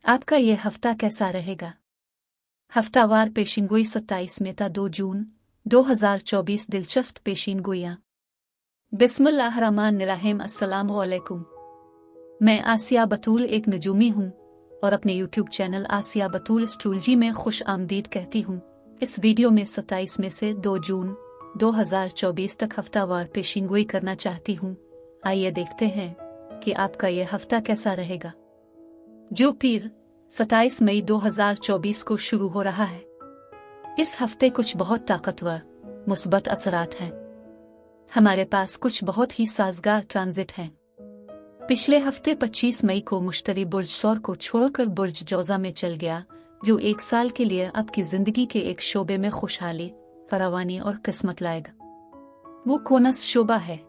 आपका ये हफ्ता कैसा रहेगा? हफ्तावार पेशिनगोई 27 में 2 जून 2024 दिलचस्प पेशिनगोइयाँ। बिस्मिल्लाहिर्रहमानिर्रहीम। अस्सलाम वालेकुम। मैं आसिया बतूल एक नजूमी हूँ और अपने यूट्यूब चैनल आसिया बतूल एस्ट्रोलॉजी में खुश आमदीद कहती हूँ। इस वीडियो में 27 में से 2 जून 2024 तक हफ्तावार पेशिनगोई करना चाहती हूँ। आइए देखते हैं कि आपका यह हफ्ता कैसा रहेगा। जो पीर 27 मई 2024 को शुरू हो रहा है। इस हफ्ते कुछ बहुत ताकतवर मुस्बत असरात हैं। हमारे पास कुछ बहुत ही साजगार ट्रांजिट हैं। पिछले हफ्ते 25 मई को मुश्तरी बुर्ज सौर को छोड़कर बुर्ज जौजा में चल गया, जो 1 साल के लिए आपकी जिंदगी के एक शोबे में खुशहाली, फरावानी और किस्मत लाएगा। वो कौन सा शोबा है?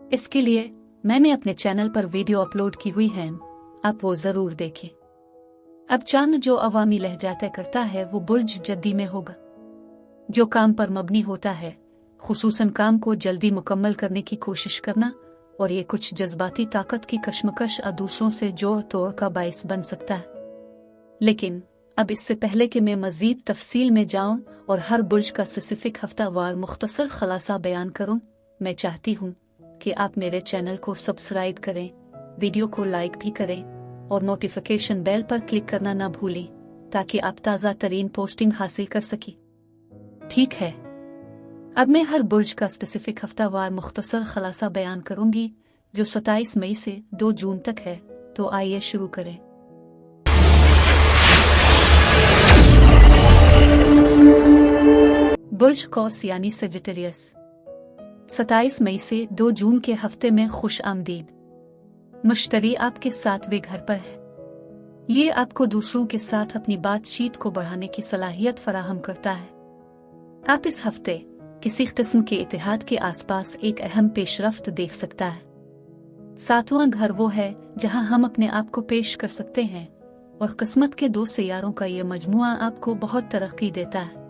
इसके लिए मैंने अपने चैनल पर वीडियो अपलोड की हुई है, आप वो जरूर देखें। अब चांद जो अवामी लहजा तय करता है वो बुर्ज जद्दी में होगा। जो काम पर मबनी होता है, खुसूसन काम को जल्दी मुकम्मल करने की कोशिश करना, और ये कुछ जज्बाती ताकत की कशमकश और दूसरों से जोड़ तोड़ का बाइस बन सकता है। लेकिन अब इससे पहले कि मैं मजीद तफसील में जाऊं और हर बुर्ज का स्पेसिफिक हफ्तावार मुख्तसर खलासा बयान करूं, मैं चाहती हूं कि आप मेरे चैनल को सब्सक्राइब करें, वीडियो को लाइक भी करें और नोटिफिकेशन बेल पर क्लिक करना ना भूलें, ताकि आप ताज़ा तरीन पोस्टिंग हासिल कर सकें। ठीक है, अब मैं हर बुर्ज का स्पेसिफिक हफ्तावार मुख्तसर खलासा बयान करूंगी, जो 27 मई से 2 जून तक है। तो आइए शुरू करें। बुर्ज कौस यानी सेजिटेरियस। 27 मई से 2 जून के हफ्ते में खुश आमदीद। मुश्तरी आपके 7वें घर पर है। ये आपको दूसरों के साथ अपनी बातचीत को बढ़ाने की सलाहियत फराहम करता है। आप इस हफ्ते किसी किस्म के इतिहाद के आसपास एक अहम पेशरफ्त देख सकता है। 7वां घर वो है जहां हम अपने आप को पेश कर सकते हैं, और किस्मत के 2 सियारों का ये मजमुआ आपको बहुत तरक्की देता है।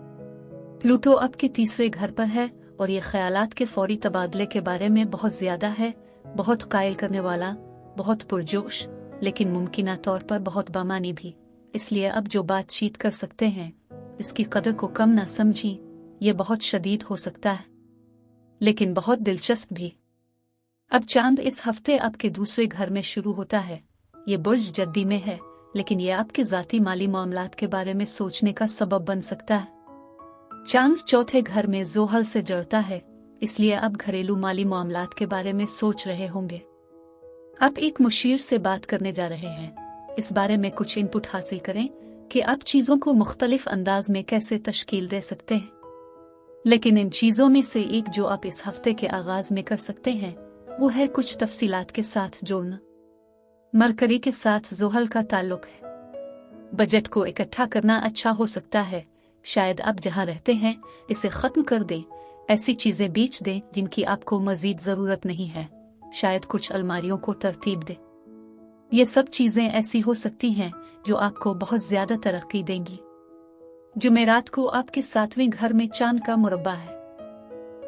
प्लूटो आपके 3रे घर पर है और ये ख्यालात के फौरी तबादले के बारे में बहुत ज्यादा है, बहुत कायल करने वाला, बहुत पुरजोश, लेकिन मुमकिना तौर पर बहुत बामानी भी। इसलिए अब जो बातचीत कर सकते हैं, इसकी कदर को कम ना समझी। ये बहुत शदीद हो सकता है, लेकिन बहुत दिलचस्प भी। अब चांद इस हफ्ते आपके 2रे घर में शुरू होता है। ये बुर्ज जद्दी में है, लेकिन ये आपके ज़ाती माली मामलात के बारे में सोचने का सबब बन सकता है। चांद 4थे घर में ज़ोहल से जुड़ता है, इसलिए आप घरेलू माली मामलात के बारे में सोच रहे होंगे। आप एक मुशीर से बात करने जा रहे हैं। इस बारे में कुछ इनपुट हासिल करें कि आप चीज़ों को मुख्तलिफ अंदाज में कैसे तश्कील दे सकते हैं। लेकिन इन चीज़ों में से एक जो आप इस हफ्ते के आगाज में कर सकते हैं, वो है कुछ तफसीलात के साथ जोड़ना। मरकरी के साथ ज़ोहल का ताल्लुक है। बजट को इकट्ठा करना अच्छा हो सकता है। शायद आप जहां रहते हैं इसे ख़त्म कर दें, ऐसी चीज़ें बेच दें जिनकी आपको मज़ीद ज़रूरत नहीं है। शायद कुछ अलमारियों को तरतीब दे। ये सब चीजें ऐसी हो सकती हैं जो आपको बहुत ज्यादा तरक्की देंगी। जुमेरात को आपके 7वें घर में चांद का मुरब्बा है।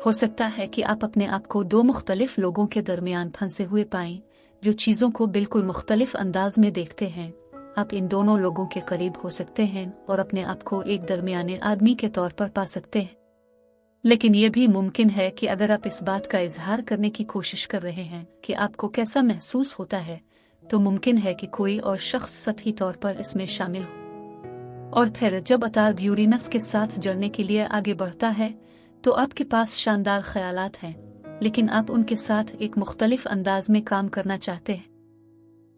हो सकता है कि आप अपने आप को 2 मुख्तलिफ लोगों के दरमियान फंसे हुए पाएं, जो चीजों को बिल्कुल मुख्तलिफ अंदाज में देखते हैं। आप इन दोनों लोगों के करीब हो सकते हैं और अपने आप को एक दरमियाने आदमी के तौर पर पा सकते हैं। लेकिन यह भी मुमकिन है कि अगर आप इस बात का इजहार करने की कोशिश कर रहे हैं कि आपको कैसा महसूस होता है, तो मुमकिन है कि कोई और शख्स सतही तौर पर इसमें शामिल हो। और फिर जब अताद यूरेनस के साथ जुड़ने के लिए आगे बढ़ता है, तो आपके पास शानदार ख्यालात हैं, लेकिन आप उनके साथ एक मुख्तलिफ अंदाज में काम करना चाहते हैं।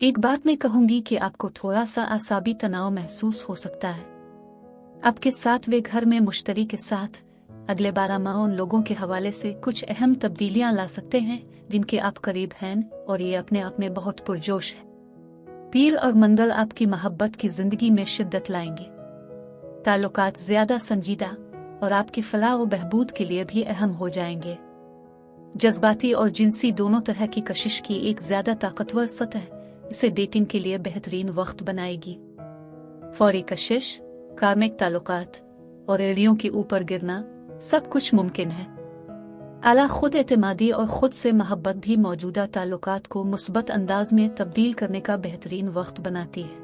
एक बात मैं कहूंगी कि आपको थोड़ा सा आसाबी तनाव महसूस हो सकता है। आपके 7वें घर में मुश्तरी के साथ अगले 12 माह उन लोगों के हवाले से कुछ अहम तब्दीलियां ला सकते हैं जिनके आप करीब हैं, और ये अपने आप में बहुत पुरजोश है। पीर और मंगल आपकी मोहब्बत की जिंदगी में शिद्दत लाएंगे। ताल्लुकात ज्यादा संजीदा और आपकी फलाह व बहबूद के लिए भी अहम हो जाएंगे। जज्बाती और जिनसी दोनों तरह की कशिश की एक ज्यादा ताकतवर सतह इसे डेटिंग के लिए बेहतरीन वक्त बनाएगी। फौरी कशिश, कार्मिक ताल्लुकात और एड़ियों के ऊपर गिरना, सब कुछ मुमकिन है। आला खुद एतमादी और खुद से मोहब्बत भी मौजूदा ताल्लुकात को मुस्बत अंदाज में तब्दील करने का बेहतरीन वक्त बनाती है।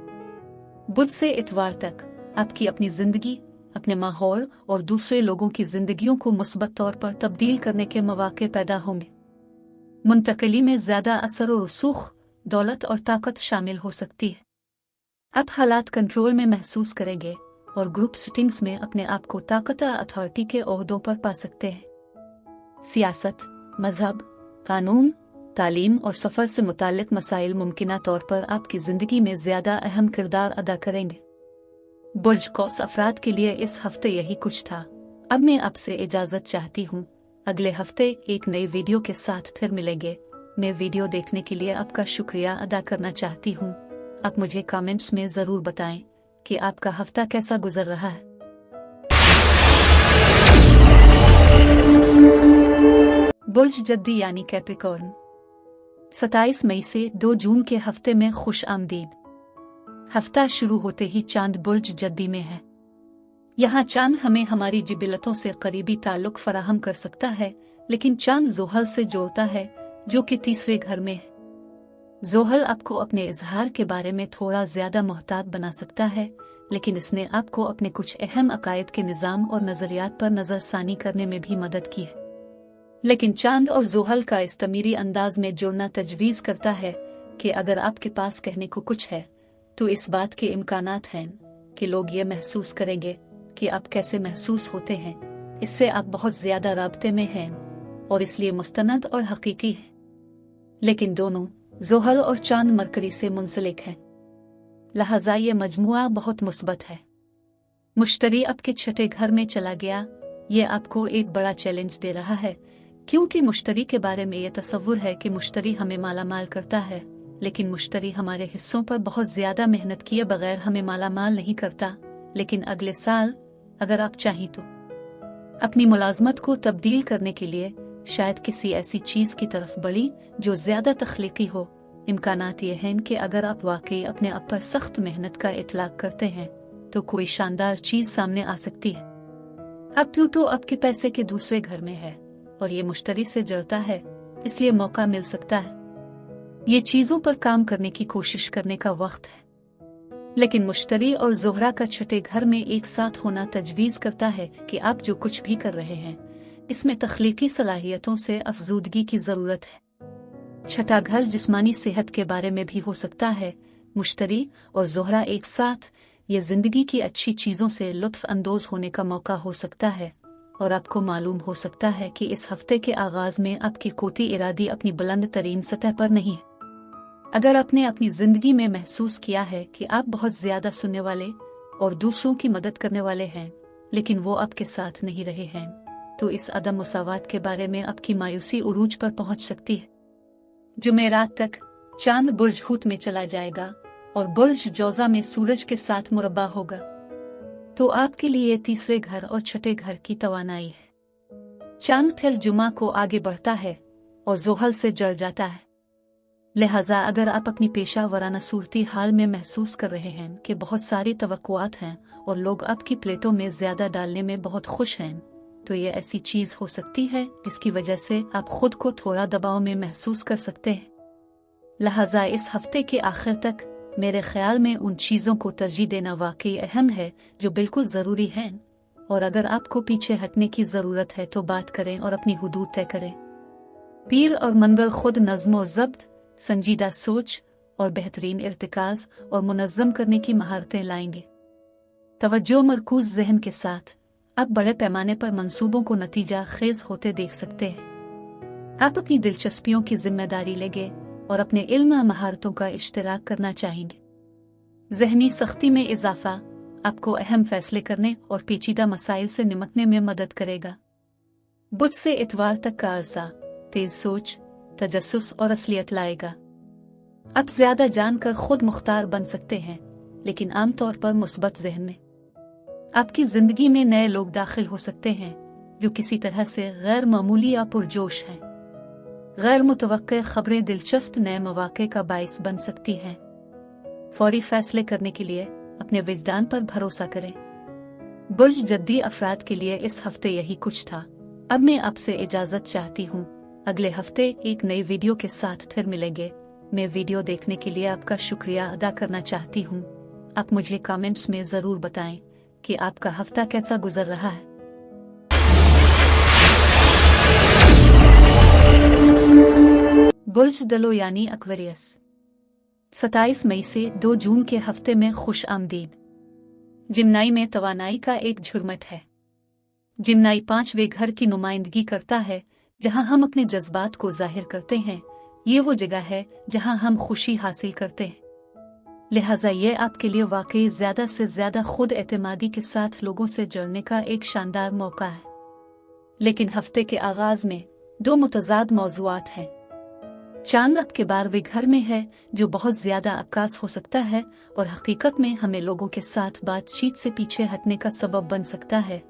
बुध से इतवार तक आपकी अपनी जिंदगी, अपने माहौल और दूसरे लोगों की जिंदगियों को मुस्बत तौर पर तब्दील करने के मौके पैदा होंगे। मुंतकली में ज्यादा असर और रसूख, दौलत और ताकत शामिल हो सकती है। आप हालात कंट्रोल में महसूस करेंगे और ग्रुप सेटिंग्स में अपने आप को ताकत अथॉरिटी के ओहदों पर पा सकते हैं। सियासत, मजहब, कानून, तालीम और सफ़र से मुताल्लिक मसाइल मुमकिना तौर पर आपकी ज़िंदगी में ज़्यादा अहम किरदार अदा करेंगे। बुर्ज कौस अफराद के लिए इस हफ्ते यही कुछ था। अब मैं आपसे इजाज़त चाहती हूँ। अगले हफ्ते एक नई वीडियो के साथ फिर मिलेंगे। मैं वीडियो देखने के लिए आपका शुक्रिया अदा करना चाहती हूँ। आप मुझे कमेंट्स में ज़रूर बताएं कि आपका हफ्ता कैसा गुजर रहा है। बुर्ज जद्दी यानी कैप्रिकॉर्न, 27 मई से 2 जून के हफ्ते में खुश आमदीद। हफ्ता शुरू होते ही चांद बुर्ज जद्दी में है। यहाँ चांद हमें हमारी जिबिलतों से करीबी ताल्लुक फराहम कर सकता है, लेकिन चांद जोहल से जोड़ता है जो कि तीसरे घर में है। जोहल आपको अपने इजहार के बारे में थोड़ा ज्यादा मोहतात बना सकता है, लेकिन इसने आपको अपने कुछ अहम अकायद के निज़ाम और नजरियात पर नजरसानी करने में भी मदद की है। लेकिन चांद और जोहल का इस्तमीरी अंदाज में जोड़ना तजवीज़ करता है कि अगर आपके पास कहने को कुछ है तो इस बात के इम्कानात हैं कि लोग ये महसूस करेंगे कि आप कैसे महसूस होते हैं। इससे आप बहुत ज्यादा राब्ते में हैं और इसलिए मुस्तनद और हकीकी है। लेकिन दोनों जोहल और चांद मरकरी से मुंसलिक हैं, लिहाजा ये मजमुआ बहुत मुस्बत है। मुश्तरी आपके छठे घर में चला गया। ये आपको एक बड़ा चैलेंज दे रहा है, क्योंकि मुश्तरी के बारे में ये तसव्वुर है कि मुश्तरी हमें मालामाल करता है, लेकिन मुश्तरी हमारे हिस्सों पर बहुत ज्यादा मेहनत किए बगैर हमें मालामाल नहीं करता। लेकिन अगले साल अगर आप चाहें तो अपनी मुलाजमत को तब्दील करने के लिए शायद किसी ऐसी चीज की तरफ बढ़ी जो ज्यादा तख्लीकी हो। इम्कानात ये हैं कि अगर आप वाकई अपने आप पर सख्त मेहनत का इतलाक करते हैं तो कोई शानदार चीज सामने आ सकती है। अब प्लूटो आपके पैसे के दूसरे घर में है और ये मुश्तरी से जड़ता है, इसलिए मौका मिल सकता है। ये चीजों पर काम करने की कोशिश करने का वक्त है। लेकिन मुश्तरी और ज़ोहरा का छठे घर में एक साथ होना तजवीज़ करता है कि आप जो कुछ भी कर रहे हैं इसमें तख्लीकी सलाहियतों से अफजूदगी की ज़रूरत है। छठा घर जिस्मानी सेहत के बारे में भी हो सकता है। मुश्तरी और ज़ोहरा एक साथ ये ज़िंदगी की अच्छी चीज़ों से लुत्फ़ अंदोज़ होने का मौका हो सकता है और आपको मालूम हो सकता है कि इस हफ्ते के आगाज़ में आपकी कोती इरादी अपनी बुलंद तरीन सतह पर नहीं है। अगर आपने अपनी जिंदगी में महसूस किया है कि आप बहुत ज्यादा सुनने वाले और दूसरों की मदद करने वाले हैं, लेकिन वो आपके साथ नहीं रहे हैं, तो इस अदम मुसावात के बारे में आपकी मायूसी उरूज पर पहुंच सकती है। जुमेरात तक चांद बुर्ज हूत में चला जाएगा और बुर्ज जौजा में सूरज के साथ मुरब्बा होगा, तो आपके लिए तीसरे घर और छठे घर की तवानाई है। चांद फिर जुमा को आगे बढ़ता है और जोहल से जड़ जाता है। लिहाजा अगर आप अपनी पेशा वराना सूरती हाल में महसूस कर रहे हैं कि बहुत सारी तवक्कुआत हैं और लोग आपकी प्लेटों में ज्यादा डालने में बहुत खुश हैं, तो ये ऐसी चीज हो सकती है जिसकी वजह से आप खुद को थोड़ा दबाव में महसूस कर सकते हैं। लिहाजा इस हफ्ते के आखिर तक मेरे ख्याल में उन चीजों को तरजीह देना वाकई अहम है जो बिल्कुल जरूरी हैं, और अगर आपको पीछे हटने की जरूरत है तो बात करें और अपनी हुदूद तय करें। पीर और मंगल खुद नज़्म व ज़ब्त, संजीदा सोच और बेहतरीन इर्तिकाज और मुनज़्ज़म करने की महारतें लाएंगे। तवज्जो मरकूज जहन के साथ आप बड़े पैमाने पर मंसूबों को नतीजा खेज होते देख सकते हैं। आप अपनी दिलचस्पियों की जिम्मेदारी लेंगे और अपने इल्म महारतों का इश्तिराक करना चाहेंगे। जहनी सख्ती में इजाफा आपको अहम फैसले करने और पेचीदा मसाइल से निपटने में मदद करेगा। बुध से इतवार तक का अरसा तेज सोच, तजस्सुस और असलियत लाएगा। आप ज्यादा जानकर खुद मुख्तार बन सकते हैं, लेकिन आमतौर पर मुस्बत जहन में। आपकी जिंदगी में नए लोग दाखिल हो सकते हैं जो किसी तरह से गैर मामूली या पुरजोश हैं। गैर मुतवक्के खबरें दिलचस्प नए मौके का बाइस बन सकती हैं। फौरी फैसले करने के लिए अपने विजदान पर भरोसा करें। बुर्ज जद्दी अफराद के लिए इस हफ्ते यही कुछ था। अब मैं आपसे इजाजत चाहती हूँ। अगले हफ्ते एक नई वीडियो के साथ फिर मिलेंगे। मैं वीडियो देखने के लिए आपका शुक्रिया अदा करना चाहती हूँ। आप मुझे कमेंट्स में ज़रूर बताएं कि आपका हफ्ता कैसा गुजर रहा है। बुर्ज दलो यानी एक्वेरियस। 27 मई से 2 जून के हफ्ते में खुश आमदीद। जिम्नाई में तवानाई का एक झुरमट है। जिम्नाई 5वें घर की नुमाइंदगी करता है, जहां हम अपने जज्बात को जाहिर करते हैं। ये वो जगह है जहां हम खुशी हासिल करते हैं। लिहाजा ये आपके लिए वाकई ज्यादा से ज्यादा खुद एतमादी के साथ लोगों से जुड़ने का एक शानदार मौका है। लेकिन हफ्ते के आगाज में 2 मुतजाद मौज़ूआत हैं। चांद आपके 12वें घर में है, जो बहुत ज्यादा अक्कास हो सकता है और हकीकत में हमें लोगों के साथ बातचीत से पीछे हटने का सबब बन सकता है।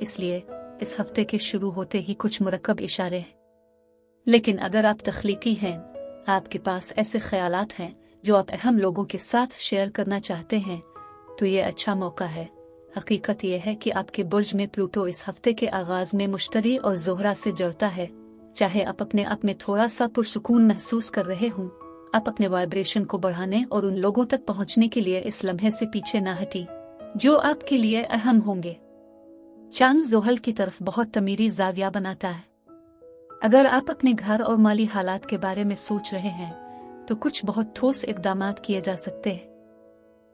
इसलिए इस हफ्ते के शुरू होते ही कुछ मुरक्कब इशारे हैं। लेकिन अगर आप तख्लीकी हैं, आपके पास ऐसे ख्यालात हैं जो आप अहम लोगों के साथ शेयर करना चाहते हैं, तो ये अच्छा मौका है। हकीकत यह है कि आपके बुर्ज में प्लूटो इस हफ्ते के आगाज में मुश्तरी और ज़ोहरा से जुड़ता है। चाहे आप अपने आप में थोड़ा सा पुरसुकून महसूस कर रहे हों, आप अपने वाइब्रेशन को बढ़ाने और उन लोगों तक पहुंचने के लिए इस लम्हे से पीछे ना हटी जो आपके लिए अहम होंगे। चांद ज़ोहल की तरफ बहुत तमीरी जाविया बनाता है। अगर आप अपने घर और माली हालात के बारे में सोच रहे हैं, तो कुछ बहुत ठोस इक़दामात किए जा सकते हैं।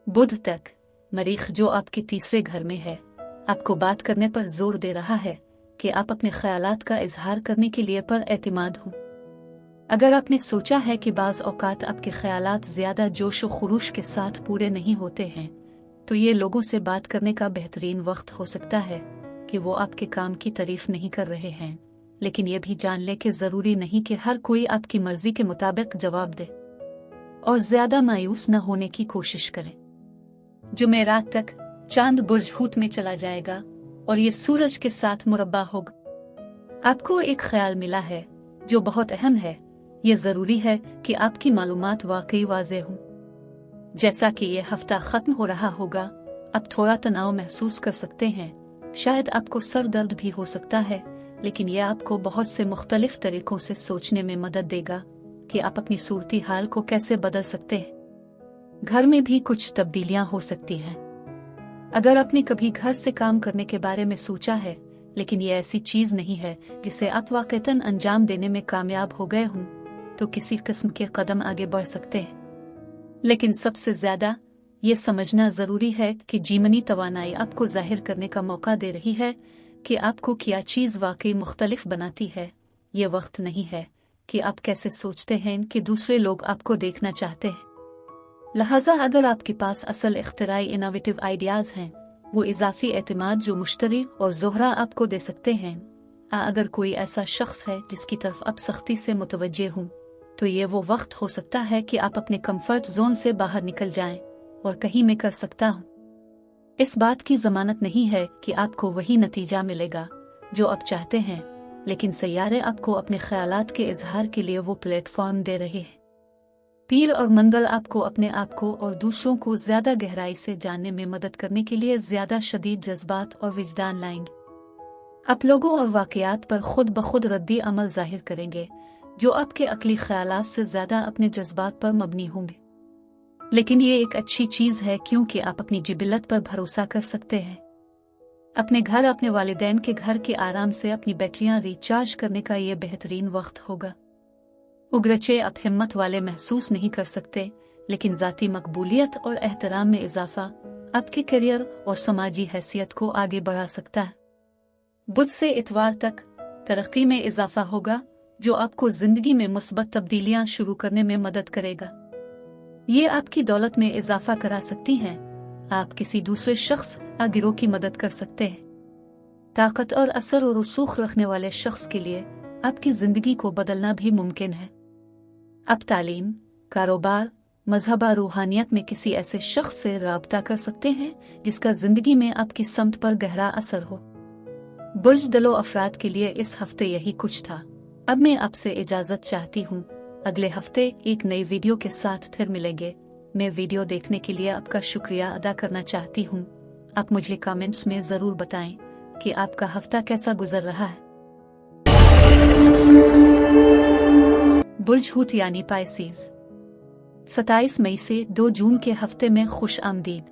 बुध तक मरीख, जो आपके 3रे घर में है, आपको बात करने पर जोर दे रहा है कि आप अपने ख्यालात का इजहार करने के लिए पर एतमाद हों। अगर आपने सोचा है कि बाज़ औकात आपके ख्यालात ज़्यादा जोश व खुरूश के साथ पूरे नहीं होते हैं, तो ये लोगों से बात करने का बेहतरीन वक्त हो सकता है कि वो आपके काम की तारीफ नहीं कर रहे हैं, लेकिन ये भी जान ले कि ज़रूरी नहीं कि हर कोई आपकी मर्जी के मुताबिक जवाब दे, और ज़्यादा मायूस न होने की कोशिश करें। जुमेरात तक चांद बुर्ज हूत में चला जाएगा और ये सूरज के साथ मुरब्बा होगा। आपको एक ख्याल मिला है जो बहुत अहम है। ये ज़रूरी है कि आपकी मालूमात वाकई वाज़ेह हों। जैसा कि ये हफ्ता ख़त्म हो रहा होगा, आप थोड़ा तनाव महसूस कर सकते हैं। शायद आपको सर दर्द भी हो सकता है, लेकिन यह आपको बहुत से मुख्तलिफ तरीकों से सोचने में मदद देगा कि आप अपनी सूरती हाल को कैसे बदल सकते हैं। घर में भी कुछ तब्दीलियां हो सकती हैं। अगर आपने कभी घर से काम करने के बारे में सोचा है, लेकिन यह ऐसी चीज नहीं है जिसे आप वाक़तन अंजाम देने में कामयाब हो गए हों, तो किसी किस्म के कदम आगे बढ़ सकते हैं। लेकिन सबसे ज्यादा ये समझना जरूरी है कि जीमनी तवानाई आपको जाहिर करने का मौका दे रही है कि आपको क्या चीज वाकई मुख्तलिफ बनाती है। ये वक्त नहीं है कि आप कैसे सोचते हैं कि दूसरे लोग आपको देखना चाहते हैं। लिहाजा अगर आपके पास असल इख्तिराई इनोवेटिव आइडियाज हैं, वो इजाफी एतमाद जो मुश्तरी और ज़ोहरा आपको दे सकते हैं। अगर कोई ऐसा शख्स है जिसकी तरफ आप सख्ती से मुतवज्जे हों, तो ये वो वक्त हो सकता है कि आप अपने कंफर्ट जोन से बाहर निकल जाएं और कहीं मैं कर सकता हूं। इस बात की जमानत नहीं है कि आपको वही नतीजा मिलेगा जो आप चाहते हैं, लेकिन सैयारे आपको अपने ख्यालात के इजहार के लिए वो प्लेटफॉर्म दे रहे हैं। पीर और मंगल आपको अपने आप को और दूसरों को ज्यादा गहराई से जानने में मदद करने के लिए ज्यादा शदीद जज्बात और विजदान लाएंगे। आप लोगों और वाकयात पर खुद ब खुद रद्दी अमल जाहिर करेंगे जो आपके अकली ख्यालात से ज्यादा अपने जज्बात पर मबनी होंगे। लेकिन ये एक अच्छी चीज है, क्योंकि आप अपनी जिबिलत पर भरोसा कर सकते हैं। अपने घर, अपने वालिदैन के घर के आराम से अपनी बैटरियां रिचार्ज करने का ये बेहतरीन वक्त होगा। उगरचे आप हिम्मत वाले महसूस नहीं कर सकते, लेकिन ज़ाती मकबूलियत और एहतराम में इजाफा आपके करियर और समाजी हैसियत को आगे बढ़ा सकता है। बुध से इतवार तक तरक्की में इजाफा होगा, जो आपको जिंदगी में मुस्बत तब्दीलियां शुरू करने में मदद करेगा। ये आपकी दौलत में इजाफा करा सकती हैं। आप किसी दूसरे शख्स या गिरोह की मदद कर सकते हैं। ताकत और असर और रसूख रखने वाले शख्स के लिए आपकी जिंदगी को बदलना भी मुमकिन है। आप तालीम, कारोबार, मजहब और रूहानियत में किसी ऐसे शख्स से राब्ता कर सकते हैं जिसका जिंदगी में आपकी समत पर गहरा असर हो। बुर्ज दलो अफराद के लिए इस हफ्ते यही कुछ था। अब मैं आपसे इजाजत चाहती हूँ। अगले हफ्ते एक नई वीडियो के साथ फिर मिलेंगे। मैं वीडियो देखने के लिए आपका शुक्रिया अदा करना चाहती हूँ। आप मुझे कमेंट्स में जरूर बताएं कि आपका हफ्ता कैसा गुजर रहा है। बुर्ज हूत यानी पाइसेस। 27 मई से 2 जून के हफ्ते में खुश आमदीद।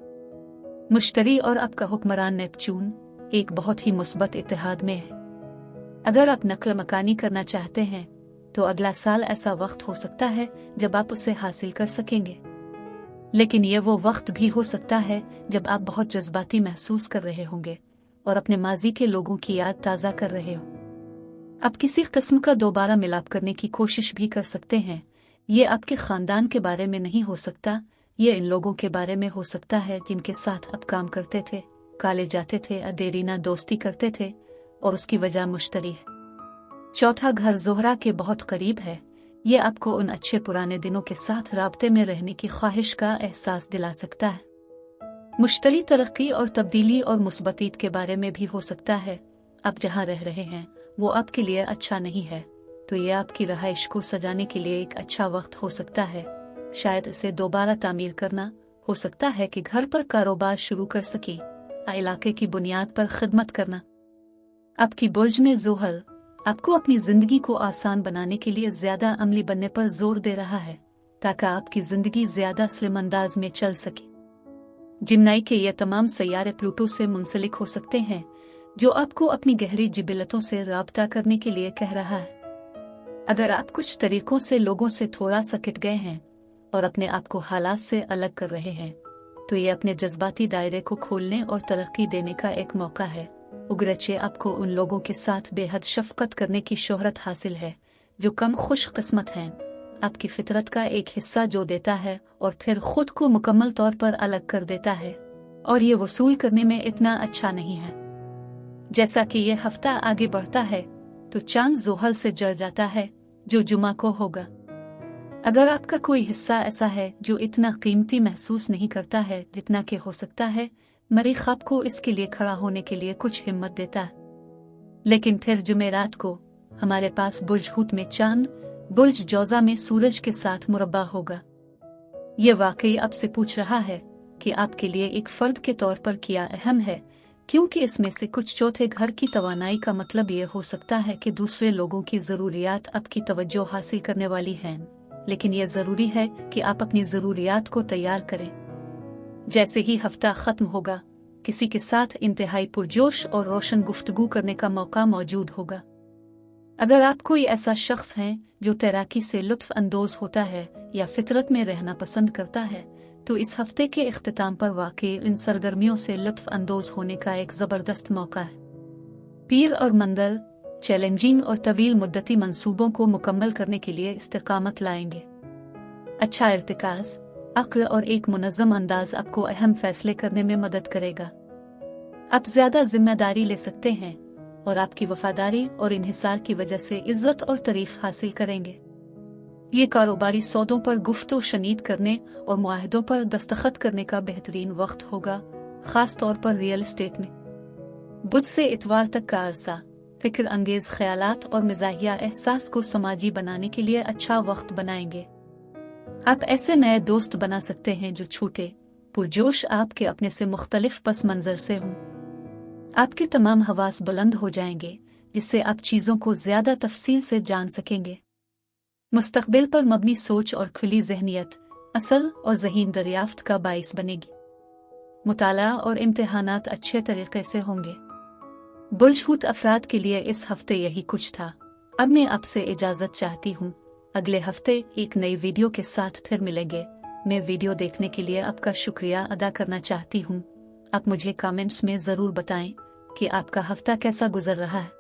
मुश्तरी और आपका हुक्मरान नेपच्यून एक बहुत ही मुस्बत इत्तेहाद में है। अगर आप नक्ल मकानी करना चाहते हैं तो अगला साल ऐसा वक्त हो सकता है जब आप उसे हासिल कर सकेंगे, लेकिन ये वो वक्त भी हो सकता है जब आप बहुत जज्बाती महसूस कर रहे होंगे और अपने माजी के लोगों की याद ताज़ा कर रहे हो। आप किसी किस्म का दोबारा मिलाप करने की कोशिश भी कर सकते हैं। ये आपके खानदान के बारे में नहीं हो सकता, ये इन लोगों के बारे में हो सकता है जिनके साथ आप काम करते थे, कॉलेज जाते थे, देरीना दोस्ती करते थे, और उसकी वजह मुश्तरी है। चौथा घर ज़ोहरा के बहुत करीब है। ये आपको उन अच्छे पुराने दिनों के साथ राब्ते में रहने की ख्वाहिश का एहसास दिला सकता है। मुश्तरी तरक्की और तब्दीली और मुस्बतीत के बारे में भी हो सकता है। आप जहाँ रह रहे हैं वो आपके लिए अच्छा नहीं है, तो ये आपकी रहाइश को सजाने के लिए एक अच्छा वक्त हो सकता है। शायद इसे दोबारा तामीर करना, हो सकता है कि घर पर कारोबार शुरू कर सके, इलाके की बुनियाद पर खिदमत करना। आपकी बुर्ज में ज़ोहल आपको अपनी जिंदगी को आसान बनाने के लिए ज्यादा अमली बनने पर जोर दे रहा है, ताकि आपकी जिंदगी ज्यादा स्लिम अंदाज में चल सके। जिम्नाई के ये तमाम सैयारे प्लूटो से मुंसलिक हो सकते हैं, जो आपको अपनी गहरी जिबिलतों से राब्ता करने के लिए कह रहा है। अगर आप कुछ तरीकों से लोगों से थोड़ा सा कट गए हैं और अपने आप को हालात से अलग कर रहे हैं, तो ये अपने जज्बाती दायरे को खोलने और तरक्की देने का एक मौका है। उगरचे आपको उन लोगों के साथ बेहद शफकत करने की शोहरत हासिल है जो कम खुश किस्मत हैं, आपकी फितरत का एक हिस्सा जो देता है और फिर खुद को मुकम्मल तौर पर अलग कर देता है, और ये वसूल करने में इतना अच्छा नहीं है। जैसा कि ये हफ्ता आगे बढ़ता है तो चांद ज़ोहल से जड़ जाता है, जो जुमा को होगा। अगर आपका कोई हिस्सा ऐसा है जो इतना कीमती महसूस नहीं करता है जितना कि हो सकता है, मरीख आपको इसके लिए खड़ा होने के लिए कुछ हिम्मत देता है। लेकिन फिर जुमेरात को हमारे पास बुर्ज हूत में चांद बुर्ज जौजा में सूरज के साथ मुरब्बा होगा। ये वाकई आपसे पूछ रहा है कि आपके लिए एक फर्द के तौर पर क्या अहम है, क्योंकि इसमें से कुछ चौथे घर की तवानाई का मतलब ये हो सकता है कि दूसरे लोगों की ज़रूरियात आपकी तवज्जो हासिल करने वाली हैं, लेकिन यह ज़रूरी है कि आप अपनी ज़रूरियात को तैयार करें। जैसे ही हफ्ता ख़त्म होगा, किसी के साथ इंतहाई पुरजोश और रोशन गुफ्तगू करने का मौका मौजूद होगा। अगर आप कोई ऐसा शख्स हैं जो तैराकी से लुत्फ़ अंदोज़ होता है या फितरत में रहना पसंद करता है, तो इस हफ्ते के इख्तिताम पर वाक़ई इन सरगर्मियों से लुत्फ़ अंदोज़ होने का एक ज़बरदस्त मौका है। पीर और मंगल चैलेंजिंग और तवील मुद्दती मंसूबों को मुकम्मल करने के लिए इस्तिकामत लाएंगे। अच्छा इर्तिकाज़, अक्ल और एक मुनज़्ज़म अंदाज आपको अहम फैसले करने में मदद करेगा। आप ज़्यादा जिम्मेदारी ले सकते हैं और आपकी वफादारी और इन्हिसार की वजह से इज्जत और तारीफ हासिल करेंगे। ये कारोबारी सौदों पर गुफ्तो शनीद करने और मुआहदों पर दस्तखत करने का बेहतरीन वक्त होगा, खास तौर पर रियल एस्टेट में। बुध से इतवार तक का अरसा फिक्र अंगेज ख्यालात और मिजाहिया एहसास को समाजी बनाने के लिए अच्छा वक्त बनाएंगे। आप ऐसे नए दोस्त बना सकते हैं जो छूटे पुरजोश आपके अपने से मुख्तलिफ पस मंजर से हों। आपके तमाम हवास बुलंद हो जाएंगे, जिससे आप चीज़ों को ज़्यादा तफसील से जान सकेंगे। मुस्तकबिल पर मबनी सोच और खुली जहनियत असल और ज़हीन दरियाफ्त का बाइस बनेगी। मुताला और इम्तिहानात अच्छे तरीके से होंगे। बुर्ज हूत अफराद के लिए इस हफ्ते यही कुछ था। अब मैं आपसे इजाज़त चाहती हूँ। अगले हफ्ते एक नई वीडियो के साथ फिर मिलेंगे। मैं वीडियो देखने के लिए आपका शुक्रिया अदा करना चाहती हूँ। आप मुझे कमेंट्स में ज़रूर बताएं कि आपका हफ्ता कैसा गुजर रहा है।